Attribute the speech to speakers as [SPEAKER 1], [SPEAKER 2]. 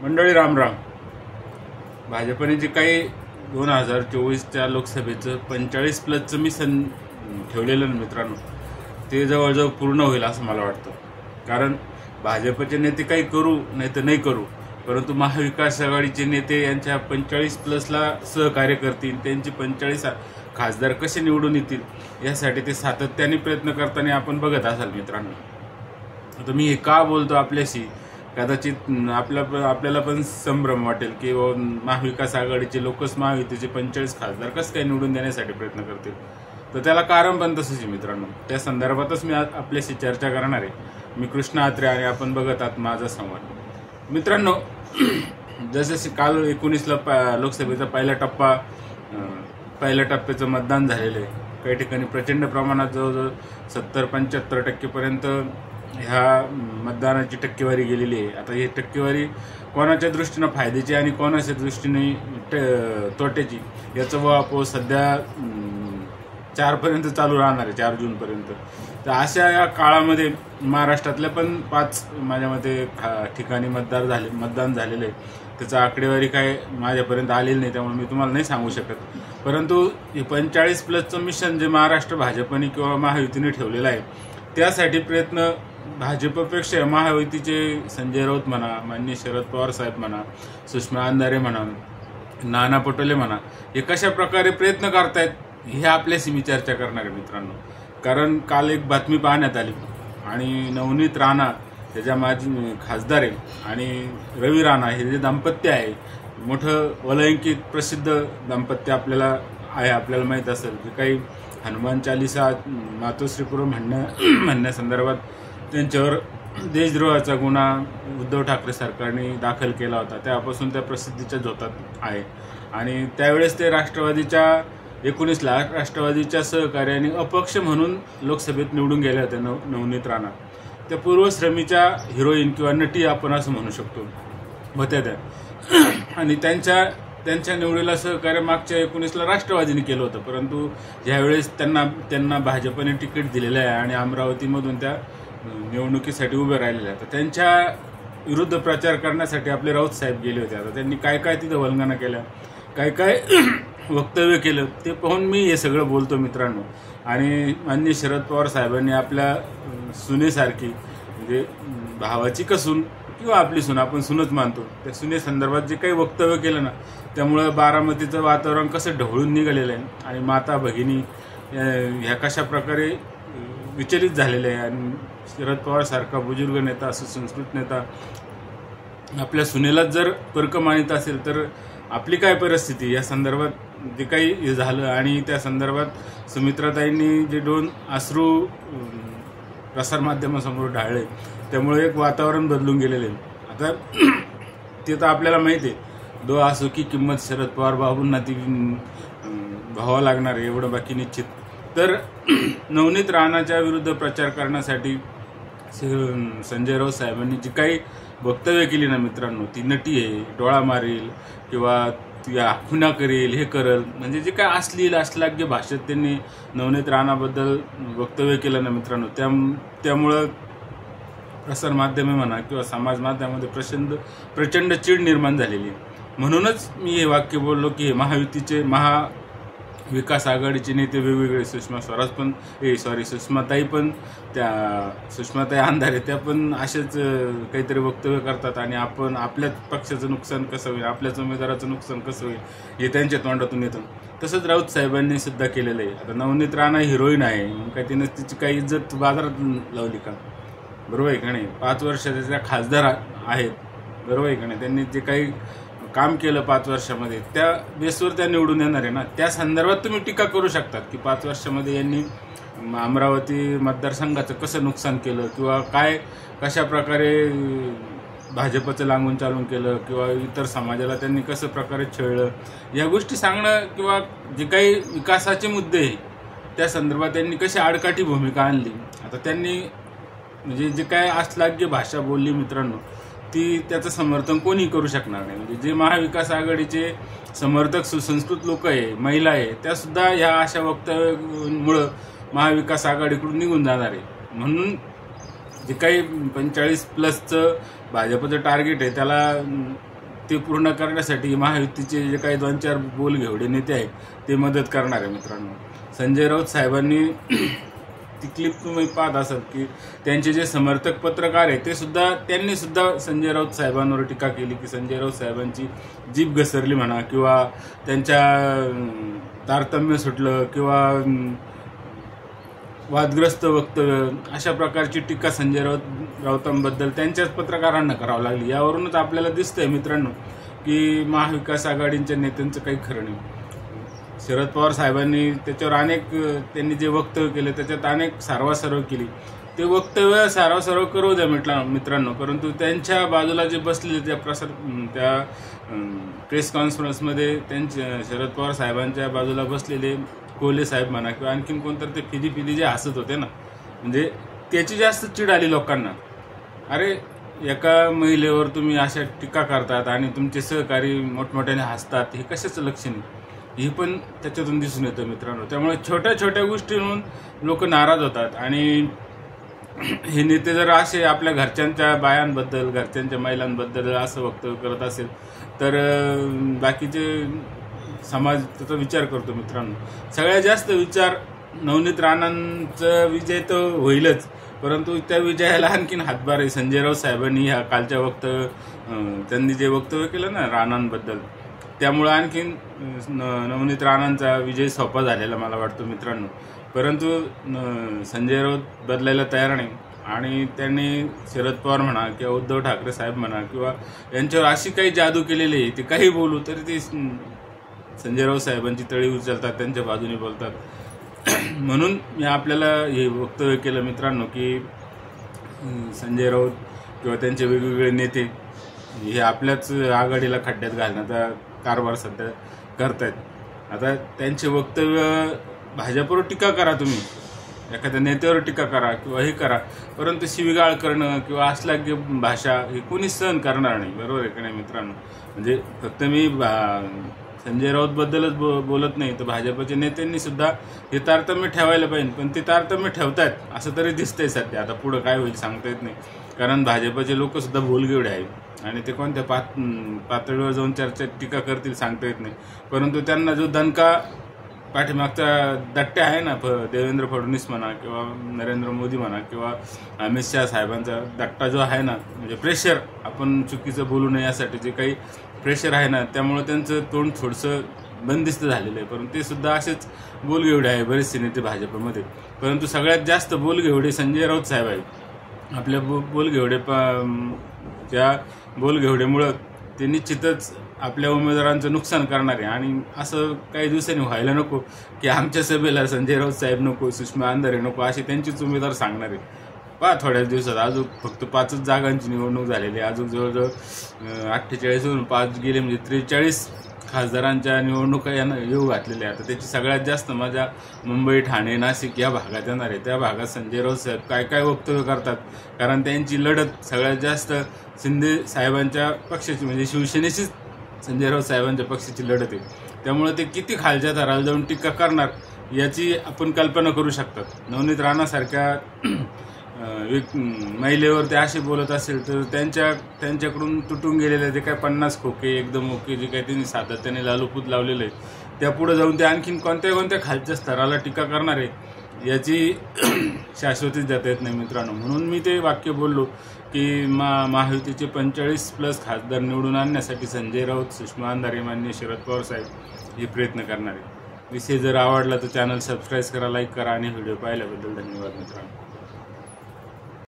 [SPEAKER 1] मंडळी राम राम. भाजपने जे काही 2024च्या लोकसभेचं 45+ मी ठेवलेलं ना मित्रांनो, ते जवळजवळ पूर्ण होईल असं मला वाटतं. कारण भाजपचे नेते काही करू नाही तर नाही करू, परंतु महाविकास आघाडीचे नेते यांच्या 45+ला सहकार्य करतील, त्यांचे 45 खासदार कसे निवडून येतील यासाठी ते सातत्याने प्रयत्न करताना आपण बघत असाल मित्रांनो. आता मी हे का बोलतो आपल्याशी, कदाचित आपल्याला पण संभ्रम वाटेल की महाविकास आघाडीचे लोकच महायुतीचे 45 खासदार कसं काय निवडून देण्यासाठी प्रयत्न करतील. तर त्याला कारण पण तसंच आहे मित्रांनो. त्या संदर्भातच मी आपल्याशी चर्चा करणार आहे. मी कृष्ण आत्रे आणि आपण बघत आहात माझा संवाद. मित्रांनो, जसे काल 19ला लोकसभेचा पहिल्या टप्प्याचं मतदान झालेलं आहे. काही ठिकाणी प्रचंड प्रमाणात जवळजवळ 70-75% पर्यंत ह्या मतदानाची टक्केवारी गेलेली आहे. आता ही टक्केवारी कोणाच्या दृष्टीनं फायद्याची आणि कोणाच्या दृष्टीने तोट्याची याचं वापर सध्या 4 चालू राहणार आहे, 4 जूनपर्यंत. तर अशा या काळामध्ये महाराष्ट्रातल्या पण 5 माझ्या मते ठिकाणी मतदान झालेलं आहे. त्याचा आकडेवारी काय माझ्यापर्यंत आलेली नाही, त्यामुळे मी तुम्हाला नाही सांगू शकत. परंतु हे 45+चं मिशन जे महाराष्ट्र भाजपने किंवा महायुतीने ठेवलेलं आहे, त्यासाठी प्रयत्न भाजपपेक्षा महायुतीचे संजय राऊत म्हणा, माननीय शरद पवार साहेब म्हणा, सुषमा अंधारे म्हणा, नाना पटोले म्हणा, हे कशा प्रकारे प्रयत्न करतायत हे आपल्याशी मी चर्चा करणार आहे मित्रांनो. कारण काल एक बातमी पाहण्यात आली आणि नवनीत राणा त्याच्या माजी खासदार आहे आणि रवी राणा हे जे दाम्पत्य आहे, मोठं वलयंकित प्रसिद्ध दाम्पत्य आपल्याला माहीत असेल की काही हनुमान चालिसा मातोश्रीपूर्व म्हणण्यासंदर्भात त्यांच्यावर देशद्रोहाचा गुन्हा उद्धव ठाकरे सरकारने दाखल केला होता. त्यापासून त्या प्रसिद्धीच्या झोतात आहे आणि त्यावेळेस ते राष्ट्रवादीच्या 19ला राष्ट्रवादीच्या सहकार्याने अपक्ष म्हणून लोकसभेत निवडून गेल्या होत्या नवनीत राणा. त्या पूर्वश्रमीच्या हिरोईन किंवा नटी आपण असं म्हणू शकतो होत्या त्या. आणि त्यांच्या निवडीला सहकार्य मागच्या 19ला राष्ट्रवादीने केलं होतं. परंतु ज्यावेळेस त्यांना भाजपने तिकीट दिलेलं आहे आणि अमरावतीमधून त्या निवडणुकीसाठी उभे राहिलेल्या, तर त्यांच्या विरुद्ध प्रचार करण्यासाठी आपले राऊत साहेब गेले होते. आता त्यांनी काय तिथं वल्गना केल्या, काय वक्तव्य केलं, ते पाहून मी हे सगळं बोलतो मित्रांनो. आणि माननीय शरद पवार साहेबांनी आपल्या सुनेसारखी, म्हणजे भावाची कसून किंवा आपली सून, आपण सूनच मानतो, त्या सुनेसंदर्भात जे काही वक्तव्य केलं ना, त्यामुळं बारामतीचं वातावरण कसं ढवळून निघालेलं आहे आणि माता भगिनी ह्या कशा प्रकारे विचलित झालेले आहे. आणि शरद पवार सारखा बुजुर्ग नेता, सुसंस्कृत नेता आपल्या सुनेलाच जर पर्क मानित असेल तर आपली काय परिस्थिती, या संदर्भात जे काही झालं. आणि त्या संदर्भात सुमित्राताईंनी जे 2 अश्रू प्रसारमाध्यमासमोर ढाळले, त्यामुळे एक वातावरण बदलून गेलेले. आता ते तर आपल्याला माहिती आहे, 2 आसू की किंमत शरद पवार बाबूंना ती भावा लागणार आहे, एवढं बाकी निश्चित. तर नवनीत राणाच्या विरुद्ध प्रचार करण्यासाठी संजय राऊत साहेबांनी जी काही वक्तव्य केली ना मित्रांनो, ती नटी आहे, डोळा मारेल किंवा ती खुना करेल, हे करेल, म्हणजे जे काय अश्लाघ्य भाषेत त्यांनी नवनीत राणाबद्दल वक्तव्य केलं ना मित्रांनो, त्यामुळं प्रसारमाध्यमे म्हणा किंवा समाज माध्यमामध्ये प्रचंड चीड निर्माण झालेली आहे. म्हणूनच मी हे वाक्य बोललो की महायुतीचे महाविकास आघाडीचे नेते वेगवेगळे, सुषमाताई पण, त्या सुषमाताई अंधारे त्या पण असेच काहीतरी वक्तव्य करतात आणि आपण आपल्याच पक्षाचं नुकसान कसं होईल, आपल्याच उमेदवाराचं नुकसान कसं होईल हे त्यांच्या तोंडातून येतं. तसंच राऊत साहेबांनी सुद्धा केलेलं आहे. आता नवनीत राणा हिरोईन आहे, मग काय तिनं तिची काही इज्जत बाजारात लावली का? बरोबर आहे का नाही? 5 वर्षाच्या त्या खासदार आहेत, बरोबर आहे का नाही? त्यांनी जे काही काम केलं 5 वर्षामध्ये, त्या बेसवर त्या निवडून येणार आहे ना. त्या संदर्भात तुम्ही टीका करू शकतात की 5 वर्षामध्ये यांनी अमरावती मतदारसंघाचं कसं नुकसान केलं किंवा कशा प्रकारे भाजपचं लागून चालून केलं किंवा इतर समाजाला त्यांनी कसं प्रकारे छळलं, या गोष्टी सांगणं किंवा जे काही विकासाचे मुद्दे आहे त्या संदर्भात त्यांनी कशी आडकाठी भूमिका आणली. आता त्यांनी म्हणजे जे काय अश्लाघ्य भाषा बोलली मित्रांनो, त्याचं समर्थन कोणी करू शकणार नाही. म्हणजे जे महाविकास आघाडीचे समर्थक सुसंस्कृत लोक आहे, महिला आहे, त्या सुद्धा ह्या अशा वक्तव्यामुळं महाविकास आघाडीकडून निघून जाणार आहे. म्हणून जे काही 45+ भाजपचं टार्गेट आहे त्याला ते पूर्ण करण्यासाठी महायुतीचे जे काही 2-4 बोलघेवडे नेते आहेत ते मदत करणार आहे मित्रांनो. संजय राऊत साहेबांनी ती क्लिप तुम्ही पाहत असाल की त्यांचे जे समर्थक पत्रकार आहेत त्यांनी सुद्धा संजय राऊत साहेबांवर टीका केली की संजय राऊत साहेबांची जीभ घसरली म्हणा किंवा त्यांच्या तारतम्य सुटलं किंवा वादग्रस्त वक्तव्य अशा प्रकारची टीका संजय राऊतांबद्दल त्यांच्याच पत्रकारांना करावं लागली. यावरूनच आपल्याला दिसतंय मित्रांनो की महाविकास आघाडीच्या नेत्यांचं काही खरं नाही. शरद पवार साहेबांनी त्याच्यावर त्यांनी जे वक्तव्य केले त्याच्यात अनेक सारवासारव केली. ते वक्तव्य सारवासारव करू द्या मित्रांनो, परंतु त्यांच्या बाजूला जे बसलेले त्या प्रेस कॉन्फरन्समध्ये शरद पवार साहेबांच्या बाजूला बसलेले कोल्हे साहेब म्हणा किंवा आणखीन कोणतं ते फिदी जे हसत होते ना, म्हणजे त्याची जास्त चिड आली लोकांना. अरे एका महिलेवर तुम्ही अशा टीका करतात आणि तुमचे सहकारी मोठमोठ्याने हसतात, हे कशाचं लक्षण आहे? ही पण त्याच्यातून दिसून येतं मित्रांनो. त्यामुळे छोट्या छोट्या गोष्टींवरून लोक नाराज होतात आणि हे नेते जर असे आपल्या घरच्यांच्या बायांबद्दल घरच्यांच्या महिलांबद्दल असं वक्तव्य करत असेल तर बाकीचे समाज त्याचा विचार करतो मित्रांनो. सगळ्यात जास्त विचार नवनीत राणांचा विजय तर होईलच, परंतु त्या विजयाला आणखीन हातभार आहे संजय राऊत साहेबांनी ह्या कालच्या त्यांनी जे वक्तव्य केलं ना राणांबद्दल, त्यामुळे आणखीन नवनीत राणांचा विजय सोपा झालेला मला वाटतं मित्रांनो. परंतु संजय राऊत बदलायला तयार नाही आणि त्यांनी शरद पवार म्हणा किंवा उद्धव ठाकरे साहेब म्हणा किंवा यांच्यावर अशी काही जादू केलेली आहे, ते काही बोलू तरी ते संजय राऊत साहेबांची तळी उचलतात, त्यांच्या बाजूने बोलतात. म्हणून मी आपल्याला हे वक्तव्य केलं मित्रांनो की संजय राऊत किंवा त्यांचे वेगवेगळे नेते हे आपल्याच आघाडीला खड्ड्यात घालण्याचा कारभार सध्या करतायत. आता त्यांचे वक्तव्य भाजपवर टीका करा, तुम्ही एखाद्या नेत्यावर टीका करा किंवा हे करा, परंतु शिवीगाळ करणं किंवा अश्लाघ्य भाषा हे कोणी सहन करणार नाही. बरोबर आहे का नाही मित्रांनो? म्हणजे फक्त मी संजय राऊतबद्दलच बोलत नाही, तर भाजपच्या नेत्यांनी सुद्धा हे तारतम्य ठेवायला पाहिजे, पण ते तारतम्य ठेवतायत असं तरी दिसतंय सध्या. आता पुढं काय होईल सांगता येत नाही, कारण भाजपचे लोक सुद्धा बोलगेवढे आहेत आणि ते कोणत्या पातळीवर जाऊन टीका करतील सांगता येत नाही. परंतु त्यांना जो दणका पाठीमागचा दट्टे आहे ना, देवेंद्र फडणवीस म्हणा किंवा नरेंद्र मोदी म्हणा किंवा अमित शहा साहेबांचा दट्टा जो आहे ना, म्हणजे प्रेशर, आपण चुकीचं बोलू नये यासाठी जे काही प्रेशर आहे ना, त्यामुळे त्यांचं तोंड थोडंसं बंदिस्त झालेलं आहे. परंतु ते सुद्धा असेच बोलगेवढे आहे बरेचसे नेते भाजपमध्ये. परंतु सगळ्यात जास्त बोलगेवढे संजय राऊत साहेब आहेत. आपल्या बोलगेवढेमुळं ते निश्चितच आपल्या उमेदवारांचं नुकसान करणार आहे. आणि असं काही दिवसांनी व्हायला नको की आमच्या सभेला संजय राऊत साहेब नको, सुषमा अंधारे नको असे त्यांचेच उमेदवार सांगणार आहे. थोड्याच दिवसात अजून फक्त 5 जागांची निवडणूक झालेली आहे. अजून जवळजवळ 48वरून 5 गेले, म्हणजे 43 खासदारांच्या निवडणुका येऊ घातलेल्या आहे. आता त्याची सगळ्यात जास्त मजा मुंबई, ठाणे, नाशिक या भागात येणार आहे. त्या भागात संजय राऊत साहेब काय काय वक्तव्य करतात, कारण त्यांची लढत सगळ्यात जास्त शिंदे साहेबांच्या पक्षाची म्हणजे शिवसेनेचीच संजय राऊत साहेबांच्या पक्षाची लढत आहे. त्यामुळे ते किती खालच्या थराला जाऊन टीका करणार याची आपण कल्पना करू शकतात. नवनीत राणासारख्या महिलेवर ते असे बोलत असेल तर त्यांच्याकडून तुटून गेलेले ते काय 50 खोके एकदम ओके जे काही त्यांनी सातत्याने लालूपूत लावलेलं आहे, त्या पुढे जाऊन ते आणखीन कोणत्या खालच्या स्तराला टीका करणार आहे याची शाश्वतीच देता येत नाही मित्रांनो. म्हणून मी ते वाक्य बोललो की महायुतीचे 45+ खासदार निवडून आणण्यासाठी संजय राऊत, सुषमा अंधारे, माननीय शरद पवार साहेब हे प्रयत्न करणार आहे. विषय जर आवडला तर चॅनल सबस्क्राईब करा, लाईक करा आणि व्हिडिओ पाहिल्याबद्दल धन्यवाद मित्रांनो.